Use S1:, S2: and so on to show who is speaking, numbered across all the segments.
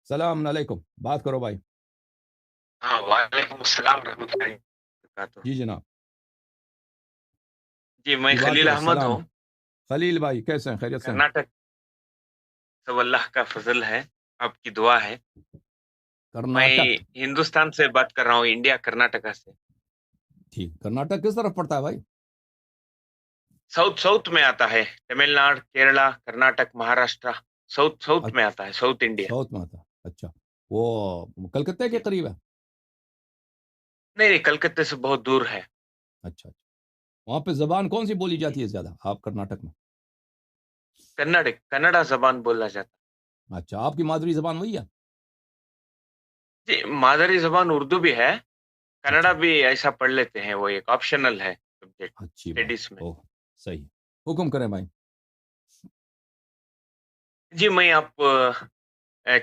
S1: السلام علیکم، بات کرو بھائی۔
S2: ہاں، وعلیکم السلام ورحمۃ اللہ وبرکاتہ۔
S1: جی جناب،
S2: جی، میں
S1: جی بات
S2: خلیل
S1: کرو۔
S2: احمد
S1: السلام
S2: ہوں،
S1: خلیل بھائی، کیسے ہیں؟ خیریت سے ہیں؟
S2: کرناٹک۔ سب اللہ کا فضل ہے، آپ کی دعا ہے۔ میں
S1: کرناٹک؟
S2: ہندوستان سے بات کر رہا ہوں، انڈیا، کرناٹکا سے۔
S1: ٹھیک، کرناٹک کس طرف پڑتا ہے بھائی؟
S2: ساؤتھ میں آتا ہے، تمل ناڈو، کیرلا، کرناٹک، مہاراشٹرا، ساؤتھ میں آتا ہے، ساؤتھ انڈیا۔
S1: ساؤتھ میں آتا ہے، اچھا۔ وہ کلکتہ کے
S2: جی،
S1: قریب ہے؟
S2: نہیں، کلکتے سے بہت دور ہے۔
S1: اچھا اچھا، وہاں پہ زبان کون سی بولی جاتی ہے زیادہ آپ کرناٹک میں؟
S2: کنڑا زبان بولا جاتا
S1: اچھا، آپ کی مادری زبان وہی ہے؟
S2: ہے۔ جی، مادری زبان اردو بھی ہے،
S1: اچھا،
S2: کنڑا بھی ایسا پڑھ لیتے ہیں، وہ ایک آپشنل ہے سبجیکٹ
S1: اچھی بات
S2: اسٹڈیز
S1: ہے،
S2: میں۔
S1: اوہ صحیح، حکم کریں بھائی۔
S2: جی، میں آپ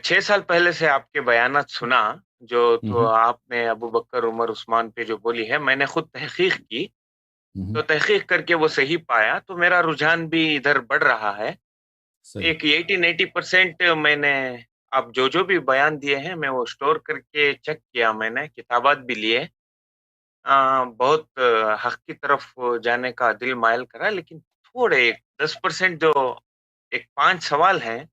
S2: 6 سال پہلے سے آپ کے بیانات سنا، جو تو
S1: ہوں
S2: آپ نے ابو بکر، عمر، عثمان پہ جو بولی ہے، میں نے خود تحقیق کی،
S1: ہوں،
S2: تو تحقیق کر کے وہ صحیح پایا، تو میرا رجحان بھی ادھر بڑھ رہا ہے۔
S1: صحیح،
S2: ایک 80-90% میں نے آپ جو بھی بیان دیے ہیں، میں وہ اسٹور کر کے چیک کیا، میں نے کتابات بھی لیے۔ بہت حق کی طرف جانے کا دل مائل کرا، لیکن تھوڑے 10% جو ایک 5 سوال ہیں،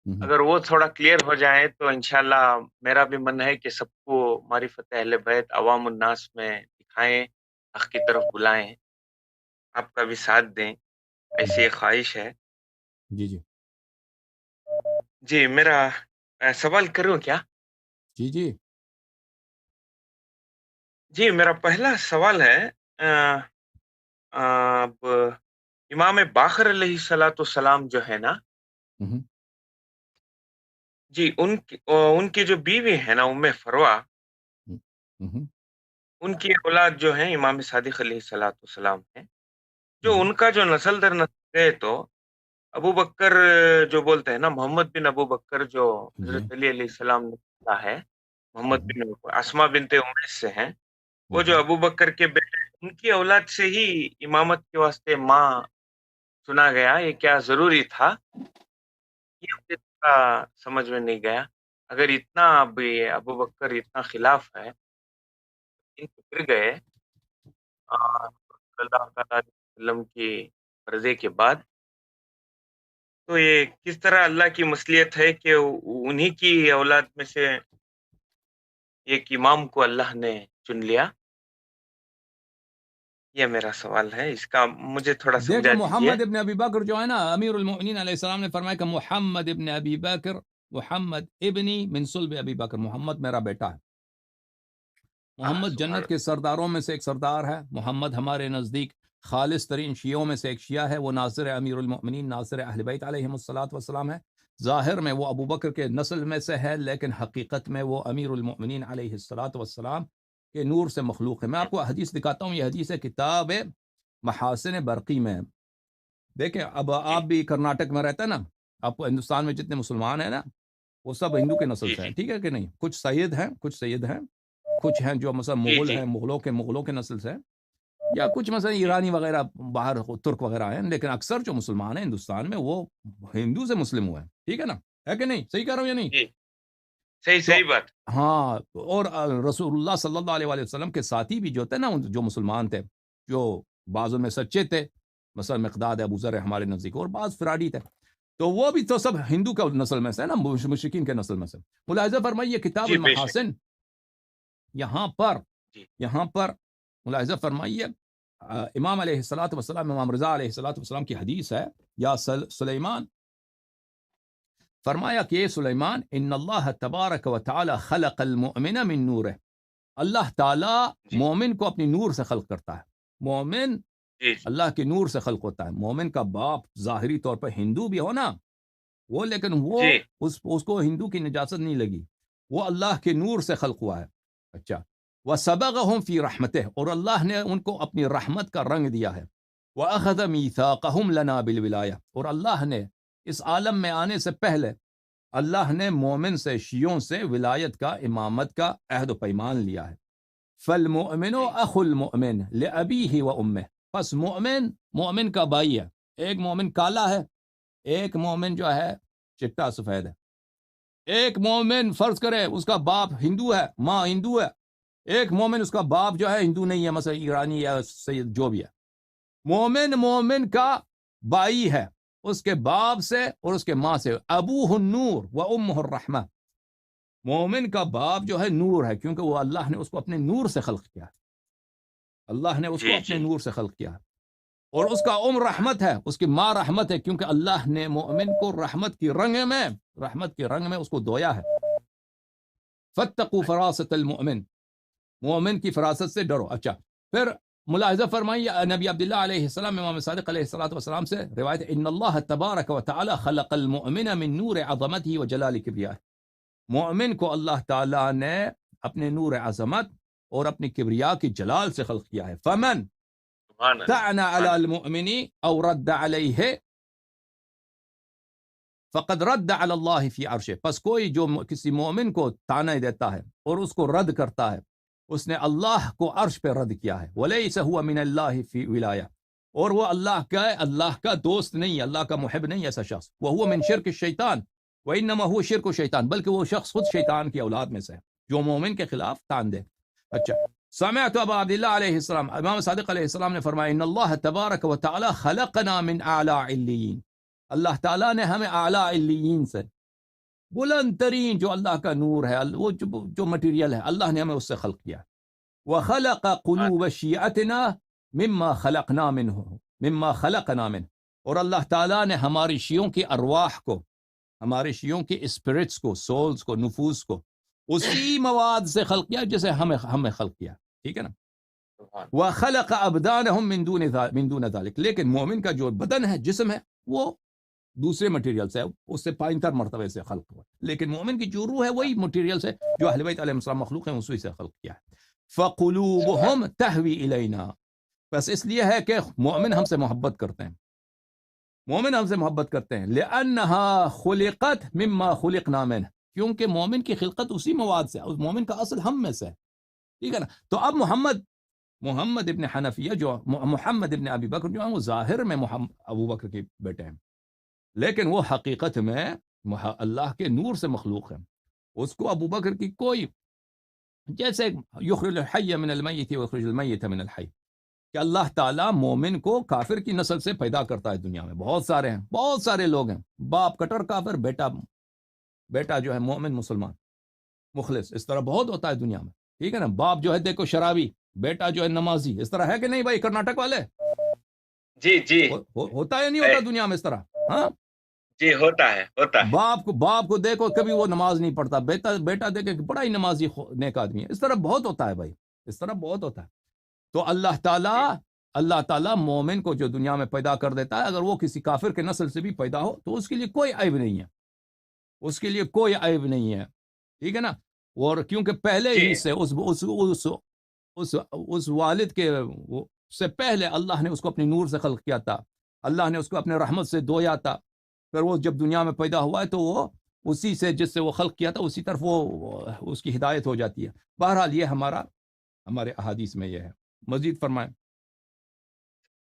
S1: ہوں،
S2: اگر وہ تھوڑا کلیئر ہو جائے تو انشاءاللہ میرا بھی من ہے کہ سب کو معرفت اہل بیت عوام الناس میں دکھائیں، حق کی طرف بلائیں، آپ کا بھی ساتھ دیں، ایسی ایک خواہش ہے۔
S1: جی جی
S2: جی، میرا سوال کروں کیا؟
S1: جی جی،
S2: جی، میرا پہلا سوال ہے، اب امام باقر علیہ السلام جو ہے نا،
S1: ہوں
S2: جی، ان کی جو بیوی ہے نا، ام فروہ،
S1: ہوں
S2: ان کی اولاد جو ہیں امام صادق علیہ السلام ہیں، جو
S1: ہوں،
S2: ان کا جو نسل در نسل گئے، تو ابو بکر جو بولتے ہیں نا، محمد بن ابو بکر، جو
S1: جی،
S2: حضرت علی علیہ السلام نے کہا ہے، محمد
S1: ہوں
S2: بن اسما بنت امیس سے ہیں، وہ جو
S1: ہوں،
S2: ابو بکر کے بیٹے ہیں، ان کی اولاد سے ہی امامت کے واسطے ماں چنا گیا، یہ کیا ضروری تھا؟ یہ مجھے تھوڑا سمجھ میں نہیں گیا۔ اگر اتنا اب یہ ابو بکر اتنا خلاف ہے، ان کو گر گئے صلی اللہ تعالیٰ علیہ وسلم کی مرضی کے بعد، تو یہ کس طرح اللہ کی مصلیت ہے کہ انہی کی اولاد میں سے ایک امام کو اللہ نے چن لیا؟ یہ میرا سوال ہے، اس کا مجھے تھوڑا
S1: دیکھیں،
S2: سمجھا دیجئے۔
S1: محمد ابن ابی بکر جو ہے نا، امیر المؤمنین علیہ السلام نے فرمایا کہ محمد ابن ابی بکر، محمد ابنی من صلب ابی بکر، محمد میرا بیٹا ہے۔ محمد
S2: سبحان
S1: جنت کے سرداروں میں سے ایک سردار ہے۔ محمد ہمارے نزدیک خالص ترین شیعوں میں سے ایک شیعہ ہے، وہ ناصر امیر المؤمنین، ناصر اہل بیت علیہم الصلاۃ والسلام ہے۔ ظاہر میں وہ ابو بکر کے نسل میں سے ہے، لیکن حقیقت میں وہ امیر المؤمنین علیہ الصلاۃ والسلام کے نور سے مخلوق ہے۔ میں آپ کو حدیث دکھاتا ہوں، یہ حدیث ہے کتاب محاسن برقی میں۔ دیکھیں، اب
S2: جی
S1: آپ بھی کرناٹک میں رہتے ہیں نا، آپ کو ہندوستان میں جتنے مسلمان ہیں نا، وہ سب ہندو کے نسل
S2: جی
S1: سے ہیں،
S2: جی
S1: ٹھیک ہے کہ نہیں؟ کچھ سید ہیں، کچھ سید ہیں، کچھ ہیں جو مثلا
S2: جی
S1: مغل
S2: جی
S1: ہیں، مغلوں کے نسل سے ہیں، یا کچھ مثلا
S2: جی
S1: ایرانی وغیرہ باہر ترک وغیرہ ہیں، لیکن اکثر جو مسلمان ہیں ہندوستان میں وہ ہندو سے مسلم ہوئے ہیں، ٹھیک ہے نا؟ ہے کہ نہیں؟ صحیح کہہ رہا ہوں یا نہیں؟
S2: جی، صحیح
S1: تو
S2: صحیح بات۔
S1: ہاں، اور رسول اللہ صلی اللہ علیہ وآلہ وسلم کے ساتھی بھی جو تھے نا، جو مسلمان تھے، جو بعضوں میں سچے تھے، مثلا مقداد ابو ذر ہمارے نزدیک، اور بعض فراڈی تھے، تو وہ بھی تو سب ہندو کا نسل میں سے نا، مشرکین کے نسل میں سے۔ ملاحظہ فرمائیے کتاب
S2: جی، بے شک۔
S1: المحاسن، یہاں پر
S2: جی
S1: یہاں پر ملاحظہ فرمائیے، امام علیہ الصلاۃ والسلام، امام رضا علیہ الصلاۃ والسلام کی حدیث ہے، یا سلیمان، فرمایا کہ سلیمان، ان اللہ تبارک و تعالی خلق المؤمن من نور، اللہ تعالی
S2: جی
S1: مومن کو اپنی نور سے خلق کرتا ہے۔ مومن
S2: جی جی
S1: اللہ کی نور سے خلق ہوتا ہے۔ مومن کا باپ ظاہری طور پر ہندو بھی ہو نا، وہ لیکن وہ
S2: جی
S1: اس کو ہندو کی نجاست نہیں لگی، وہ اللہ کے نور سے خلق ہوا ہے۔ اچھا، وَسَبَغَهُمْ فِي رَحْمَتِهِ، اور اللہ نے ان کو اپنی رحمت کا رنگ دیا ہے۔ وَأَخَذَ مِيثَاقَهُمْ لَنَا بِالْوِلَایَةِ، اور اللہ نے اس عالم میں آنے سے پہلے اللہ نے مومن سے، شیعوں سے ولایت کا، امامت کا عہد و پیمان لیا ہے۔ فَالْمُؤْمِنُ
S2: جی
S1: أَخُو الْمُؤْمِنِ لِأَبِيهِ وَأُمِّهِ، پس مومن کا بھائی ہے۔ ایک مومن کالا ہے، ایک مومن جو ہے چٹا سفید ہے۔ ایک مومن فرض کرے اس کا باپ ہندو ہے، ماں ہندو ہے، ایک مومن اس کا باپ جو ہے ہندو نہیں ہے، مثلا ایرانی یا سید جو بھی ہے، مومن کا بائی ہے اس کے باپ سے اور اس کے ماں سے، ابوہ النور و امہ الرحمہ، مومن کا باپ جو ہے نور ہے، کیونکہ وہ اللہ نے اس کو اپنے نور سے خلق کیا، اللہ نے اس کو
S2: جی
S1: اپنے
S2: جی
S1: نور سے خلق کیا، اور اس کا رحمت ہے، اس کی ماں رحمت ہے، کیونکہ اللہ نے مومن کو رحمت کی رنگ میں اس کو دھویا ہے۔ فاتقوا فراست المؤمن، مومن کی فراست سے ڈرو۔ اچھا، پھر ملاحظہ فرمائیے نبی عبداللہ علیہ السلام، امام صادق علیہ السلام سے روایت، ان اللہ تبارک و تعالی خلق المؤمن من نور عظمته و جلال کبریائه، مومن کو اللہ تعالی نے اپنے نور عظمت اور اپنی کبریا کی جلال سے خلق کیا ہے۔ فمن
S2: سبحان اللہ
S1: تعنا
S2: سبحان
S1: علی
S2: اللہ
S1: المؤمن او رد علیہ فقد رد علی اللہ فی عرشہ، پس کوئی جو کسی مومن کو طعنہ دیتا ہے اور اس کو رد کرتا ہے، اس نے اللہ کو عرش پہ رد کیا ہے۔ ولیس هو من اللہ فی ولایہ، اور وہ اللہ کا دوست نہیں، اللہ کا محب نہیں ایسا شخص۔ وہو من شرک الشیطان وانما هو شرک الشیطان، بلکہ وہ شخص خود شیطان کی اولاد میں سے ہے جو مومن کے خلاف طعن دے۔ اچھا، سمعت ابا عبداللہ علیہ السلام، امام صادق علیہ السلام نے فرمایا، ان اللہ تبارک و تعالی خلقنا من اعلی علیین، اللہ تعالیٰ نے ہمیں اعلیٰ علیین سے، بلند ترین جو اللہ کا نور ہے، وہ جو مٹیریل ہے، اللہ نے ہمیں اس سے خلق کیا۔ وخلق قلوب شیعتنا مما خلقنا منه، اور اللہ تعالیٰ نے ہماری شیعوں کی ارواح کو، ہمارے شیعوں کی اسپرٹس کو، سولز کو، نفوس کو اسی مواد سے خلق کیا جسے ہمیں خلق کیا، ٹھیک ہے نا۔
S2: سبحان
S1: وخلق ابدانهم من دون ذلك، لیکن مومن کا جو بدن ہے، جسم ہے، وہ دوسرے مٹیریل سے، اس سے پائنتر مرتبے سے خلق ہوا، لیکن مومن کی جو روح ہے وہی مٹیریل سے جو اہل بیت علیہ السلام مخلوق ہیں اسی سے خلق کیا ہے۔ فقلوبہم تہوی الینا، بس اس لیے ہے کہ مومن ہم سے محبت کرتے ہیں، مومن ہم سے محبت کرتے ہیں، لأنہا خلقت مما خلقنا منہ، کیونکہ مومن کی خلقت اسی مواد سے، اس مومن کا اصل ہم میں سے ہے، ٹھیک ہے نا۔ تو اب محمد ابن حنفیہ جو محمد ابن ابی بکر جو ہیں، وہ ظاہر میں ابو بکر کے بیٹے ہیں، لیکن وہ حقیقت میں اللہ کے نور سے مخلوق ہے، اس کو ابو بکر کی کوئی، جیسے یخرج الحی من المیت ویخرج المیت من الحی، کہ اللہ تعالیٰ مومن کو کافر کی نسل سے پیدا کرتا ہے، دنیا میں بہت سارے ہیں، بہت سارے لوگ ہیں، باپ کٹر کافر، بیٹا جو ہے مومن مسلمان مخلص، اس طرح بہت ہوتا ہے دنیا میں، ٹھیک ہے نا۔ باپ جو ہے دیکھو شرابی، بیٹا جو ہے نمازی، اس طرح ہے کہ نہیں بھائی کرناٹک والے؟
S2: جی جی
S1: ہوتا ہے نہیں ہوتا دنیا میں اس طرح؟ ہاں
S2: جی، ہوتا ہے
S1: باپ کو دیکھو کبھی وہ نماز نہیں پڑھتا، بیٹا دیکھے کہ بڑا ہی نمازی نیک آدمی ہے، اس طرح بہت ہوتا ہے بھائی، اس طرح بہت ہوتا ہے۔ تو اللہ تعالیٰ مومن کو جو دنیا میں پیدا کر دیتا ہے، اگر وہ کسی کافر کے نسل سے بھی پیدا ہو تو اس کے لیے کوئی عیب نہیں ہے، اس کے لیے کوئی عیب نہیں ہے، ٹھیک ہے نا۔ اور کیونکہ پہلے
S2: جی
S1: ہی سے اس والد کے سے پہلے اللہ نے اس کو اپنی نور سے خلق کیا تھا، اللہ نے اس کو اپنے رحمت سے دھویا تھا، پھر وہ جب دنیا میں پیدا ہوا ہے تو وہ اسی سے، جس سے وہ خلق کیا تھا، اسی طرف وہ اس کی ہدایت ہو جاتی ہے۔ بہرحال یہ ہمارے احادیث میں یہ ہے۔ مزید فرمائیں۔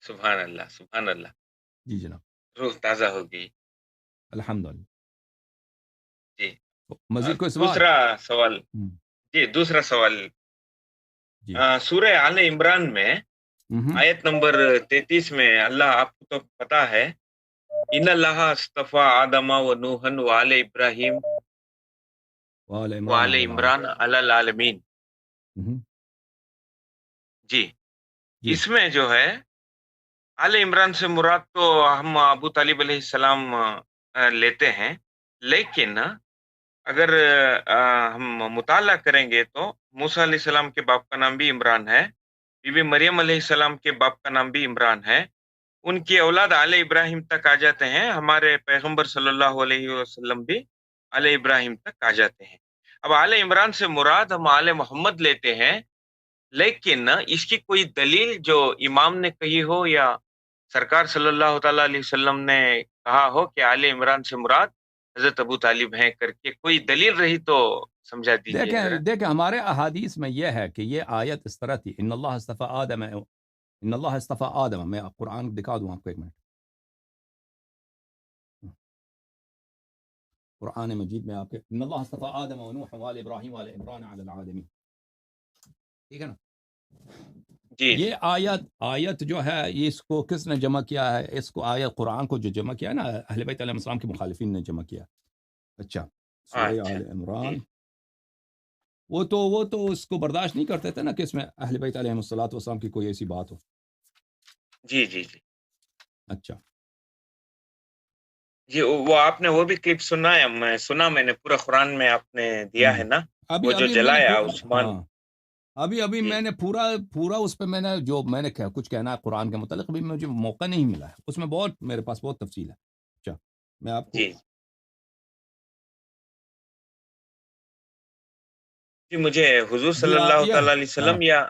S2: سبحان اللہ سبحان اللہ،
S1: جی جناب،
S2: روح تازہ ہوگی۔
S1: الحمدللہ۔
S2: جی،
S1: مزید کوئی سوال؟
S2: دوسرا سوال، جی دوسرا سوال،
S1: جی
S2: سورہ آل عمران میں آیت نمبر 33 میں اللہ، آپ کو تو پتا ہے، ان اللہ اصطفیٰ آدم و نوحا و آل ابراہیم و آل عمران علی العالمین، جی اس میں جو ہے آل عمران سے مراد تو ہم ابو طالب علیہ السلام لیتے ہیں، لیکن اگر ہم مطالعہ کریں گے تو موسیٰ علیہ السلام کے باپ کا نام بھی عمران ہے، بی بی مریم علیہ السلام کے باپ کا نام بھی عمران ہے، ان کی اولاد آل ابراہیم تک آ جاتے ہیں، ہمارے پیغمبر صلی اللہ علیہ وسلم بھی آل ابراہیم تک آ جاتے ہیں۔ اب آل عمران سے مراد ہم آل محمد لیتے ہیں، لیکن اس کی کوئی دلیل جو امام نے کہی ہو یا سرکار صلی اللہ تعالیٰ علیہ وسلم نے کہا ہو کہ آل عمران سے مراد حضرت ابو طالب ہیں کر کے، کوئی دلیل رہی تو سمجھا دیجیے۔
S1: دیکھیں ہمارے احادیث میں یہ ہے کہ یہ آیت اس طرح تھی، ان اللہ اصطفیٰ آدم، میں قرآن دکھا دوں آپ کو، ایک منٹ۔ قرآن مجید میں آپ کے ان اللہ اصطفیٰ آدم و نوح وآل ابراہیم وآل عمران علی العالمین، ٹھیک ہے نا؟
S2: جی
S1: یہ آیت جو ہے یہ اس کو کس نے جمع کیا ہے؟ اس کو آیت قرآن کو جو جمع کیا ہے نا، اہل بیت علیہ السلام کے مخالفین نے جمع کیا. اچھا سورہ
S2: اچھا
S1: آل عمران،
S2: جی
S1: وہ تو اس کو برداشت نہیں کرتے تھے نا کہ اس میں اہل بیت علیہ السلام کی کوئی ایسی بات ہو.
S2: جی جی جی
S1: اچھا
S2: جی وہ آپ نے وہ بھی کلپ سنا ہے؟ میں نے پورا قرآن میں آپ نے دیا ہے نا، وہ جو
S1: ابھی میں نے
S2: جلایا عثمان.
S1: ہاں ابھی
S2: جی
S1: میں نے پورا اس پہ میں نے کچھ کہنا ہے قرآن کے متعلق، ابھی مجھے موقع نہیں ملا ہے، اس میں میرے پاس بہت تفصیل ہے. اچھا میں آپ کو
S2: جی جی مجھے حضور صلی اللہ تعالی علیہ
S1: ہاں
S2: وسلم یا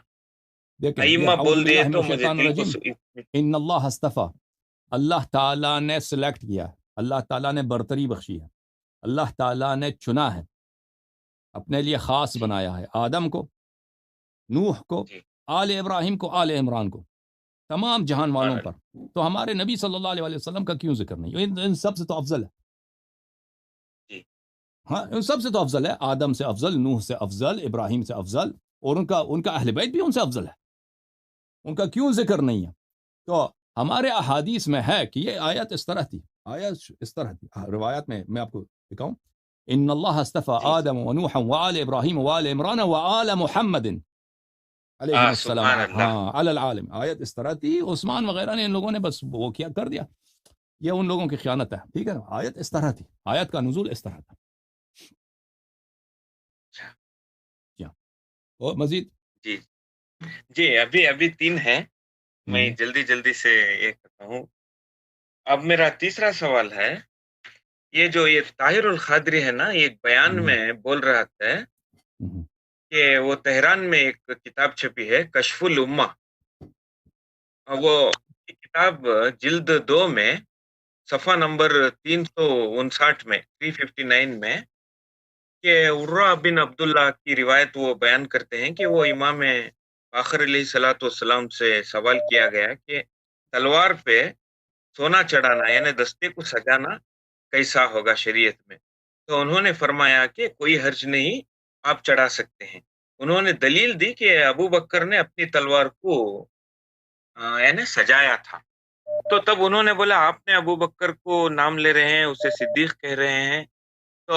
S1: دیکھیں یہ
S2: ائمہ
S1: اعوذ
S2: بول دیے
S1: باللہ من
S2: تو مجھے
S1: الشیطان
S2: دل کو
S1: الرجیم، ان اللہ اصطفیٰ، اللہ تعالیٰ نے سلیکٹ کیا ہے، اللہ تعالیٰ نے برتری بخشی ہے، اللہ تعالیٰ نے چنا ہے، اپنے لیے خاص
S2: جی
S1: بنایا ہے آدم کو، نوح کو،
S2: جی
S1: آل ابراہیم کو، آل عمران کو، تمام جہان والوں پر. تو ہمارے نبی صلی اللہ علیہ وسلم کا کیوں ذکر نہیں؟ ان سب سے تو افضل ہے.
S2: جی
S1: ہاں ان سب سے تو افضل ہے، آدم سے افضل، نوح سے افضل، ابراہیم سے افضل، اور ان کا اہل بیت بھی ان سے افضل ہے. ان کا کیوں ذکر نہیں ہے؟ تو ہمارے احادیث میں ہے کہ یہ آیت اس طرح تھی، روایات میں آپ کو دکھاؤں. ان اللہ اصطفى
S2: جی
S1: آدم ونوحا وآل ابراہیم وآل عمران وآل محمد علیہ السلام
S2: سبحان اللہ.
S1: ہاں علی العالم. آیت اس طرح تھی، عثمان وغیرہ نے ان لوگوں نے بس وہ کیا کر دیا، یہ ان لوگوں کی خیانت ہے. ٹھیک ہے نا؟ آیت اس طرح تھی، آیت کا نزول اس طرح تھا. اور مزید
S2: جی جی ابھی 3 ہے، میں جلدی سے یہ کرتا ہوں. اب میرا تیسرا سوال ہے، یہ طاہر القادری ہے نا، ایک بیان میں بول رہا تھا کہ وہ تہران میں ایک کتاب چھپی ہے کشف الامہ، وہ کتاب جلد 2 میں صفحہ نمبر 359 میں 359 میں کہ عروہ بن عبداللہ کی روایت وہ بیان کرتے ہیں کہ وہ امام باقر علیہ الصلوۃ والسلام سے سوال کیا گیا کہ تلوار پہ سونا چڑھانا یعنی دستے کو سجانا کیسا ہوگا شریعت میں؟ تو انہوں نے فرمایا کہ کوئی حرج نہیں، آپ چڑھا سکتے ہیں. انہوں نے دلیل دی کہ ابو بکر نے اپنی تلوار کو یعنی سجایا تھا. تو تب انہوں نے بولا آپ نے ابو بکر کو نام لے رہے ہیں، اسے صدیق کہہ رہے ہیں. تو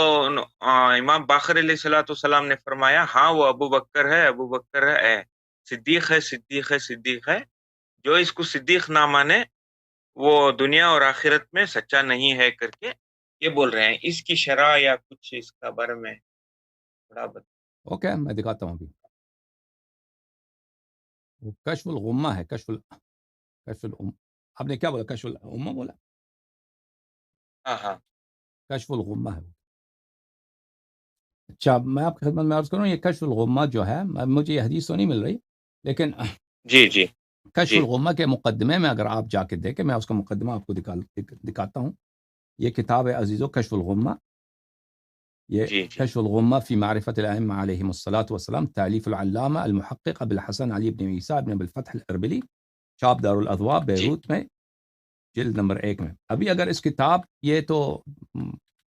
S2: امام باقر علیہ الصلوۃ والسلام نے فرمایا ہاں وہ ابو بکر ہے، صدیق ہے. جو اس کو صدیق نہ مانے وہ دنیا اور آخرت میں سچا نہیں ہے کر کے یہ بول رہے ہیں. اس کی شرح یا کچھ اس کا بارے میں تھوڑا
S1: اوکے میں دکھاتا ہوں. ابھی وہ کشف الغمہ ہے، کشف الام. آپ نے کیا بولا؟ کشف الامہ بولا؟
S2: ہاں
S1: کشف الغمہ ہے. اچھا میں آپ کی خدمت میں عرض کروں، یہ کشف الغمہ جو ہے، مجھے یہ حدیث تو نہیں مل رہی، لیکن
S2: جی
S1: کشف الغمہ کے مقدمے میں اگر آپ جا کے دیکھیں، میں اس کا مقدمہ آپ کو دکھاتا ہوں. یہ کتاب ہے عزیزو کشف الغمہ. یہ
S2: جی
S1: کشف الغمہ فی معرفت الائمہ علیہم الصلاۃ والسلام، تالیف العلامہ المحقق ابو الحسن علی بن عیسیٰ بن ابو الفتح الاربلی، چاپ دار الاضواء بیروت میں، جلد نمبر 1 میں. ابھی اگر اس کتاب، یہ تو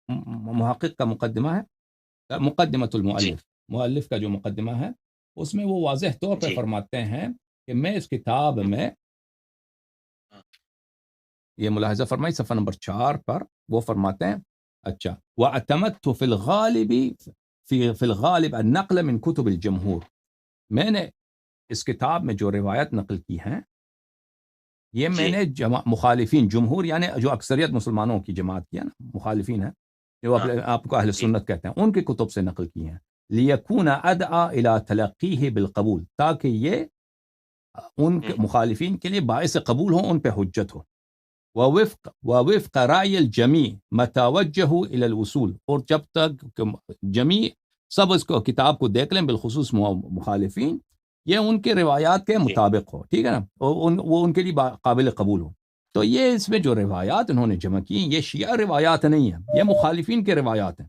S1: محقق کا مقدمہ ہے، مقدمۃ المؤلف، مؤلف کا جو مقدمہ ہے، اس میں وہ واضح طور پہ فرماتے ہیں کہ میں اس کتاب میں، یہ ملاحظہ فرمائی صفحہ نمبر 4 پر، وہ فرماتے ہیں اچھا وَاعْتَمَدْتُ فِي الْغَالِبِ النَّقْلَ مِنْ كُتُبِ الْجَمْهُور، میں نے اس کتاب میں جو روایت نقل کی ہیں یہ میں نے مخالفین، جمہور یعنی جو اکثریت مسلمانوں کی جماعت کی ہے نا، مخالفین ہیں جو آپ کو اہل سنت کہتے ہیں، ان کی کتب سے نقل کی ہیں. لِيَكُونَ أَدْعَى إِلَى تَلَقِّيهِ بِالْقَبُول، تاکہ یہ ان کے مخالفین کے لیے باعث قبول ہو، ان پہ حجت ہو. وَوِفْقَ رَأْيِ الْجَمِيعِ مَتَى وَجَّهُوا إِلَى الْوُصُول، اور جب تک جمیع سب اس کو کتاب کو دیکھ لیں، بالخصوص مخالفین، یہ ان کے روایات کے مطابق ہو. ٹھیک ہے نا؟ وہ ان کے لیے قابل قبول ہو. تو یہ اس میں جو روایات انہوں نے جمع کی، یہ شیعہ روایات نہیں ہیں، یہ مخالفین کے روایات ہیں،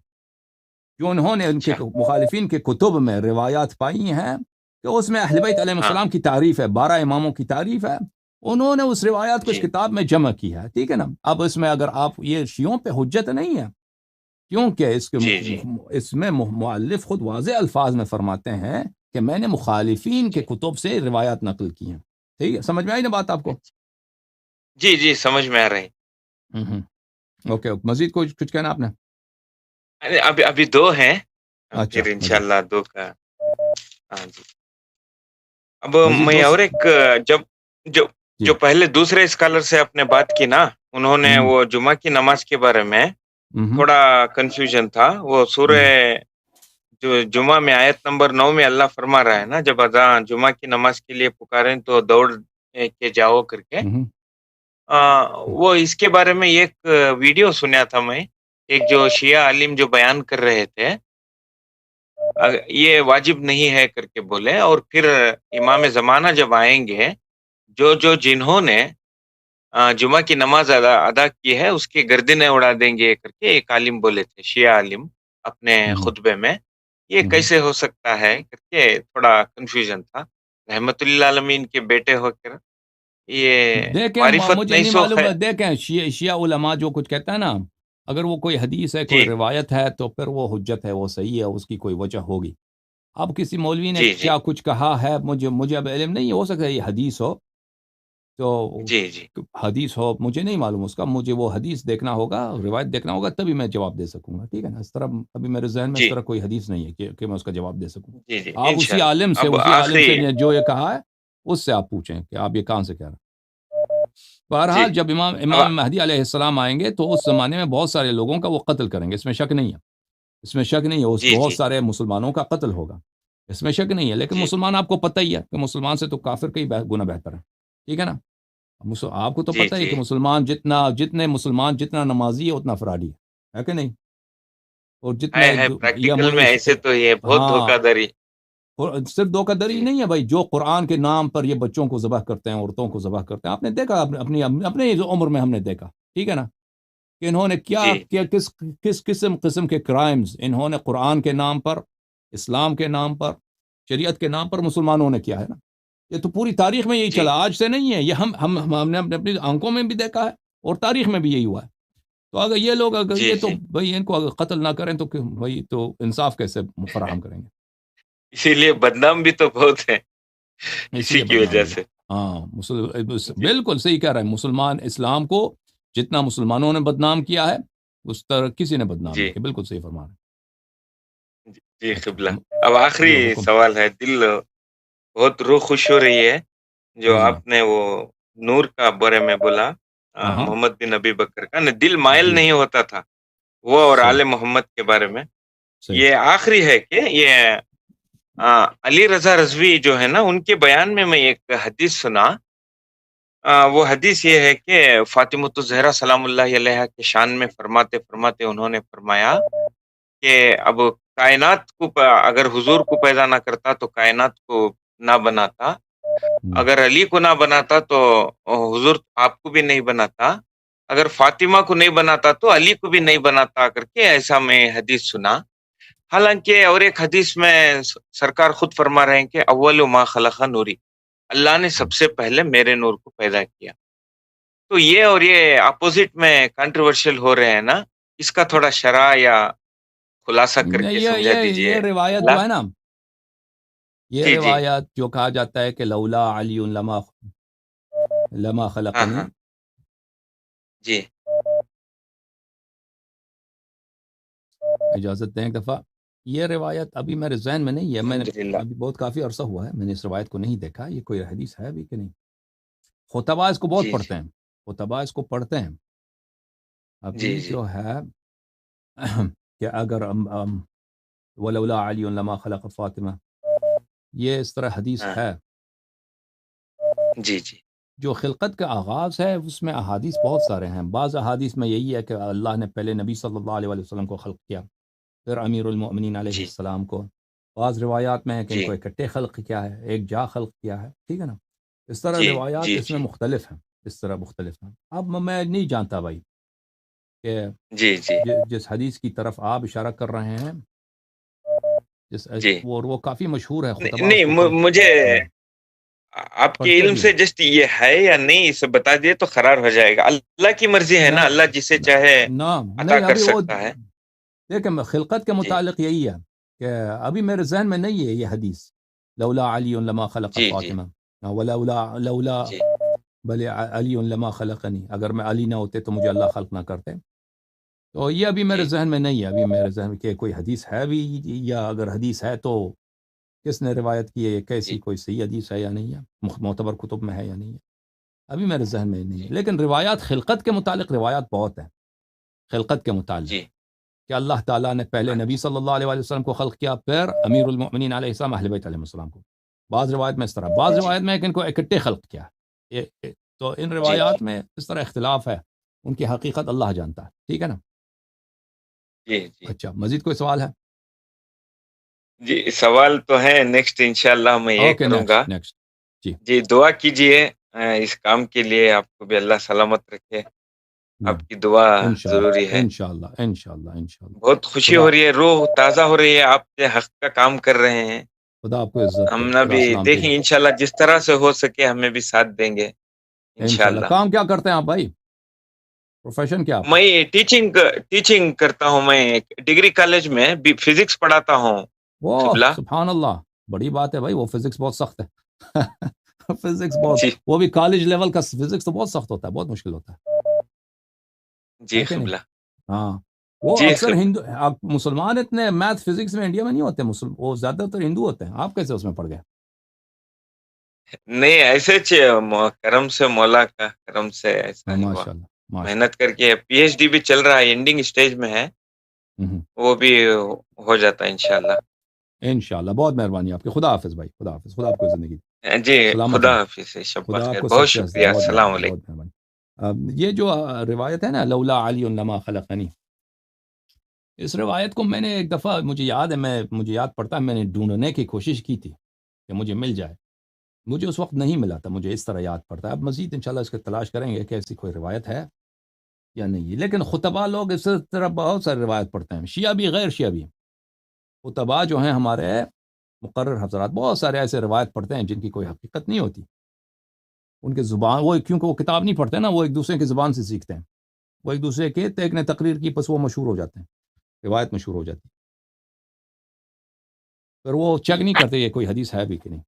S1: جو انہوں نے ان کے مخالفین کے کتب میں روایات پائی ہیں کہ اس میں اہل بیت علیہ السلام کی تعریف ہے، 12 اماموں کی تعریف ہے، انہوں نے اس روایات کو اس کتاب میں جمع کی ہے. ٹھیک ہے نا؟ اب اس میں اگر آپ، یہ شیعوں پہ حجت نہیں ہے کیونکہ
S2: جی جی
S1: اس میں مؤلف خود واضح الفاظ میں فرماتے ہیں کہ میں نے مخالفین کے
S2: جی
S1: کتب سے روایات نقل کی ہیں. ٹھیک ہے، سمجھ میں آئی نا بات آپ کو؟
S2: جی جی سمجھ میں آ رہی.
S1: اوکے، مزید کچھ کہنا آپ نے؟
S2: ابھی ابھی 2 ہیں،
S1: اچھا،
S2: پھر
S1: مزید
S2: انشاءاللہ 2 کا. ہاں جی. اب
S1: مزید
S2: میں اور
S1: دوست.
S2: ایک جب جو
S1: جی.
S2: جو پہلے دوسرے اسکالر سے آپ نے بات کی نا، انہوں نے
S1: ہم،
S2: وہ جمعہ کی نماز کے بارے میں
S1: ہم،
S2: تھوڑا کنفیوژن تھا. وہ سورہ
S1: ہم،
S2: جو جمعہ میں آیت نمبر 9 میں اللہ فرما رہا ہے نا، جب اذان جمعہ کی نماز کے لیے پکاریں تو دوڑ کے جاؤ کر کے.
S1: ہم،
S2: وہ اس کے بارے میں ایک ویڈیو سنیا تھا میں، ایک جو شیعہ عالم جو بیان کر رہے تھے یہ واجب نہیں ہے کر کے بولے، اور پھر امام زمانہ جب آئیں گے جنہوں نے جمعہ کی نماز ادا کی ہے اس کی گردنیں اڑا دیں گے کر کے ایک عالم بولے تھے، شیعہ عالم اپنے
S1: ہم،
S2: خطبے میں. یہ
S1: ہم.
S2: کیسے ہو سکتا ہے کر کے تھوڑا کنفیوژن تھا. رحمت اللہ عالمین کے بیٹے ہو کر یہ
S1: دیکھیں،
S2: معرفت
S1: مجھے
S2: نہیں
S1: نہیں
S2: سو
S1: معلوم
S2: ہے.
S1: ہے. دیکھیں، شیعہ علماء جو کچھ کہتا ہے نا، اگر وہ کوئی حدیث ہے، کوئی
S2: جی
S1: روایت ہے، تو پھر وہ حجت ہے، وہ صحیح ہے، اس کی کوئی وجہ ہوگی. اب کسی مولوی نے
S2: جی جی
S1: کیا کچھ کہا ہے، مجھے اب علم نہیں، ہو سکتا ہے یہ حدیث ہو، تو
S2: جی جی
S1: حدیث ہو، مجھے نہیں معلوم اس کا. مجھے وہ حدیث دیکھنا ہوگا، روایت دیکھنا ہوگا، تبھی میں جواب دے سکوں گا. ٹھیک ہے نا؟ اس طرح ابھی میرے ذہن میں اس
S2: جی
S1: طرح کوئی حدیث نہیں ہے کہ میں اس کا جواب دے سکوں.
S2: جی جی
S1: آپ
S2: انشاءاللہ. اب
S1: اسی عالم
S2: آخری.
S1: سے جو یہ کہا ہے اس سے آپ پوچھیں کہ آپ یہ کہاں سے کہہ رہے ہیں.
S2: جی
S1: بہرحال جب
S2: اب
S1: امام مہدی علیہ السلام آئیں گے تو اس زمانے میں بہت سارے لوگوں کا وہ قتل کریں گے، اس میں شک نہیں ہے. اس میں شک نہیں ہے، اس
S2: جی
S1: بہت
S2: جی
S1: سارے مسلمانوں کا قتل ہوگا، اس میں شک نہیں ہے. لیکن
S2: جی
S1: مسلمان آپ کو پتہ ہی ہے کہ مسلمان سے تو کافر کئی گنا بہتر ہے. ٹھیک ہے نا؟ آپ کو تو
S2: جی
S1: پتہ ہی ہے
S2: جی
S1: کہ جتنے مسلمان جتنا نمازی ہے اتنا فراڈی ہے کہ نہیں؟ اور جتنے
S2: ہے پریکٹیکل میں ایسے تو یہ بہت
S1: ہاں،
S2: دھوکہ دھڑی.
S1: صرف دھوکہ دھڑی
S2: جی
S1: نہیں ہے بھائی، جو قرآن کے نام پر یہ بچوں کو ذبح کرتے ہیں، عورتوں کو ذبح کرتے ہیں، آپ نے دیکھا اپنے عمر میں ہم نے دیکھا. ٹھیک ہے نا؟ کہ انہوں نے
S2: جی
S1: کس قسم کے کرائمز انہوں نے قرآن کے نام پر، اسلام کے نام پر، شریعت کے نام پر مسلمانوں نے کیا ہے نا. یہ تو پوری تاریخ میں یہی
S2: جی
S1: چلا، آج سے نہیں ہے یہ. ہم نے اپنی آنکھوں میں بھی دیکھا ہے اور تاریخ میں بھی یہی ہوا ہے. تو اگر یہ لوگ
S2: جی
S1: تو
S2: جی
S1: بھائی ان کو اگر قتل نہ کریں تو بھائی تو انصاف کیسے فراہم کریں گے؟
S2: اسی لیے بدنام بھی تو بہت ہے
S1: اسی
S2: اسی
S1: لیے
S2: کی
S1: بدنام
S2: وجہ
S1: بھی.
S2: سے.
S1: ہاں،
S2: جی
S1: بالکل صحیح کہہ رہے ہیں. مسلمان اسلام کو جتنا مسلمانوں نے بدنام کیا ہے اس طرح کسی نے بدنام نہیں
S2: جی
S1: کیا. بالکل صحیح فرما رہے
S2: جی
S1: ہیں. اچھا،
S2: قبلہ. اب آخری
S1: جو حکم.
S2: سوال ہے، دل بہت روح خوش ہو رہی ہے جو
S1: جی جی.
S2: آپ نے وہ نور کا بارے میں بولا.
S1: ہاں ہاں.
S2: محمد بن ابی بکر کا نا دل مائل
S1: جی،
S2: نہیں ہوتا تھا وہ، اور
S1: صحیح
S2: آل محمد کے بارے میں.
S1: صحیح.
S2: یہ آخری ہے کہ یہ علی رضا رضوی جو ہے نا ان کے بیان میں ایک حدیث سنا. وہ حدیث یہ ہے کہ فاطمۃ الزہرا سلام اللہ علیہ کے شان میں فرماتے فرماتے انہوں نے فرمایا کہ اب کائنات کو اگر حضور کو پیدا نہ کرتا تو کائنات کو نہ بناتا،
S1: ہم،
S2: اگر علی کو نہ بناتا تو حضور آپ کو بھی نہیں بناتا، اگر فاطمہ کو نہیں بناتا تو علی کو بھی نہیں بناتا کر کے ایسا میں حدیث سنا. حالانکہ اور ایک حدیث میں سرکار خود فرما رہے ہیں کہ اول ما خلق نوری، اللہ نے سب سے پہلے میرے نور کو پیدا کیا. تو یہ اور یہ اپوزٹ میں کنٹروورشل ہو رہے ہیں نا، اس کا تھوڑا شرح یا خلاصہ کر کے سمجھا
S1: یہ
S2: دیجئے.
S1: روایت
S2: اللہ.
S1: جو ہے نا، یہ
S2: جی جی
S1: روایت جو کہا جاتا ہے کہ لولا علی لما
S2: ہاں
S1: خلقنی.
S2: ہاں جی
S1: اجازت دیں ایک دفعہ. یہ روایت ابھی میرے ذہن میں نہیں ہے، میں نے
S2: الحمد للہ.
S1: ابھی بہت کافی عرصہ ہوا ہے میں نے اس روایت کو نہیں دیکھا. یہ کوئی حدیث ہے ابھی کہ نہیں؟ خطبہ اس کو بہت
S2: جی جی
S1: پڑھتے ہیں، خطبہ اس کو پڑھتے ہیں.
S2: جی
S1: ابھی
S2: جی
S1: جو ہے کہ اگر ولولا علی لما خلق فاطمہ، یہ اس طرح حدیث
S2: ہاں
S1: ہے.
S2: جی جی
S1: جو خلقت کا آغاز ہے اس میں احادیث بہت سارے ہیں. بعض احادیث میں یہی ہے کہ اللہ نے پہلے نبی صلی اللہ علیہ وسلم کو خلق کیا، پھر امیر المؤمنین علیہ
S2: جی
S1: السلام کو. بعض روایات میں ہے کہ ان
S2: جی
S1: کو اکٹھے خلق کیا ہے، ایک جا خلق کیا ہے. ٹھیک ہے نا؟ اس طرح
S2: جی
S1: روایات
S2: جی
S1: اس میں
S2: جی
S1: مختلف ہیں، اس طرح مختلف ہیں. اب میں نہیں جانتا بھائی کہ
S2: جی جی
S1: جس حدیث کی طرف آپ اشارہ کر رہے ہیں،
S2: جی
S1: وہ کافی مشہور ہے، خطبہ اس
S2: نہیں
S1: کو پڑھ.
S2: مجھے آپ کے
S1: پڑھتے
S2: علم
S1: بھی
S2: سے
S1: ہیں.
S2: جسٹ یہ ہے یا نہیں اسے بتا دیے تو قرار ہو جائے گا. اللہ کی مرضی ہے نا، اللہ جسے چاہے
S1: نہ
S2: عطا
S1: نہیں،
S2: کر
S1: ابھی وہ
S2: سکتا ہے.
S1: دیکھیں خلقت کے
S2: جی
S1: متعلق یہی ہے کہ ابھی میرے ذہن میں نہیں ہے یہ حدیث، لولا علی لما خلق
S2: جی جی
S1: فاطمہ، لولا
S2: جی
S1: بل علی لما خلقنی، اگر میں علی نہ ہوتے تو مجھے اللہ خلق نہ کرتے. تو یہ ابھی میرے
S2: جی
S1: ذہن میں نہیں ہے، ابھی میرے ذہن میں کہ کوئی حدیث ہے بھی، یا اگر حدیث ہے تو کس نے روایت کی ہے، کیسی
S2: جی
S1: کوئی صحیح حدیث ہے یا نہیں ہے، معتبر کتب میں ہے یا نہیں ہے، ابھی میرے ذہن میں نہیں ہے.
S2: جی
S1: لیکن روایات خلقت کے متعلق روایات بہت ہیں، خلقت کے متعلق
S2: جی
S1: کہ اللہ تعالیٰ نے پہلے نبی صلی اللہ علیہ وسلم کو خلق کیا، پھر امیر المؤمنین علیہ السلام اہل بیت علیہ السلام کو. بعض روایت میں اس طرح، بعض
S2: جی
S1: روایت میں کہ ان کو اکٹھے خلق کیا. تو ان
S2: جی
S1: روایات میں اس طرح اختلاف ہے، ان کی حقیقت اللہ جانتا ہے. ٹھیک ہے نا؟
S2: جی جی
S1: اچھا، مزید کوئی سوال ہے؟
S2: جی سوال تو ہے، نیکسٹ انشاءاللہ میں یہ
S1: اوکے،
S2: کروں گا.
S1: نیکسٹ. جی
S2: جی دعا کیجئے اس کام کے لیے، آپ کو بھی اللہ سلامت رکھے. آپ کی دعا ضروری ہے.
S1: انشاءاللہ انشاءاللہ انشاءاللہ.
S2: بہت خوشی
S1: خدا
S2: ہو رہی ہے، روح تازہ ہو رہی ہے، آپ کے حق کا کام کر رہے ہیں.
S1: خدا آپ کو عزت
S2: ہم
S1: دے،
S2: نہ
S1: خدا
S2: بھی
S1: سلامتی
S2: دیکھیں
S1: دے.
S2: انشاءاللہ جس طرح سے ہو سکے ہمیں بھی ساتھ دیں گے
S1: انشاءاللہ.
S2: انشاءاللہ.
S1: کام کیا کرتے ہیں آپ بھائی؟ پروفیشن کیا آپ کا؟
S2: میں ٹیچنگ کرتا ہوں. میں ڈگری کالج میں بھی فزکس پڑھاتا ہوں.
S1: وہ
S2: قبلہ
S1: سبحان اللہ، بڑی بات ہے بھائی. وہ فزکس بہت سخت ہے. فزکس بہت،
S2: جی
S1: وہ بھی کالج لیول کا فزکس تو بہت سخت ہوتا ہے، بہت مشکل ہوتا
S2: جی
S1: ہے کہ نہیں؟
S2: قبلہ
S1: ہاں. وہ
S2: جی
S1: اکثر
S2: قبلہ.
S1: ہندو، آپ مسلمان اتنے میتھ فزکس میں انڈیا میں نہیں ہوتے، وہ زیادہ تر ہندو ہوتے ہیں. آپ کیسے اس میں پڑ گئے؟
S2: نہیں ایسے کرم سے، مولا کا کرم سے ایسا ہی ہوا.
S1: ماشاء اللہ ماشاء
S2: محنت کر کے پی ایچ ڈی بھی چل رہا ہے، اینڈنگ سٹیج میں ہے.
S1: اللہ.
S2: وہ بھی ہو جاتا ہے انشاءاللہ.
S1: انشاءاللہ. بہت مہربانی آپ کی. خدا حافظ بھائی، خدا حافظ. خدا آپ کو زندگی دے.
S2: جی
S1: سلامت
S2: خدا
S1: رہیں.
S2: حافظ، شب
S1: خدا آپ
S2: بخیر،
S1: کو
S2: بہت
S1: سب سے ہنسے.
S2: شکریہ،
S1: بہت
S2: السلام
S1: مہربانی،
S2: علیکم.
S1: بہت مہربانی. یہ جو روایت ہے نا، لولا علی لما خلقنی، اس روایت کو میں نے ایک دفعہ، مجھے یاد ہے، مجھے یاد پڑتا ہے، میں نے ڈھونڈنے کی کوشش کی تھی کہ مجھے مل جائے. مجھے اس وقت نہیں ملا تھا، مجھے اس طرح یاد پڑتا ہے. اب مزید انشاءاللہ اس کی تلاش کریں گے کہ ایسی کوئی روایت ہے یا نہیں. لیکن خطبہ لوگ اس طرح بہت ساری روایت پڑھتے ہیں، شیعہ بھی غیر شیعہ بھی. خطبہ جو ہیں ہمارے مقرر حضرات بہت سارے ایسے روایت پڑھتے ہیں جن کی کوئی حقیقت نہیں ہوتی. ان کے زبان، وہ کیونکہ وہ کتاب نہیں پڑھتے نا، وہ ایک دوسرے کی زبان سے سیکھتے ہیں. وہ ایک دوسرے کے ایک نے تقریر کی، پس وہ مشہور ہو جاتے ہیں، روایت مشہور ہو جاتی ہے. پھر وہ چیک نہیں کرتے یہ کوئی حدیث ہے بھی کہ نہیں.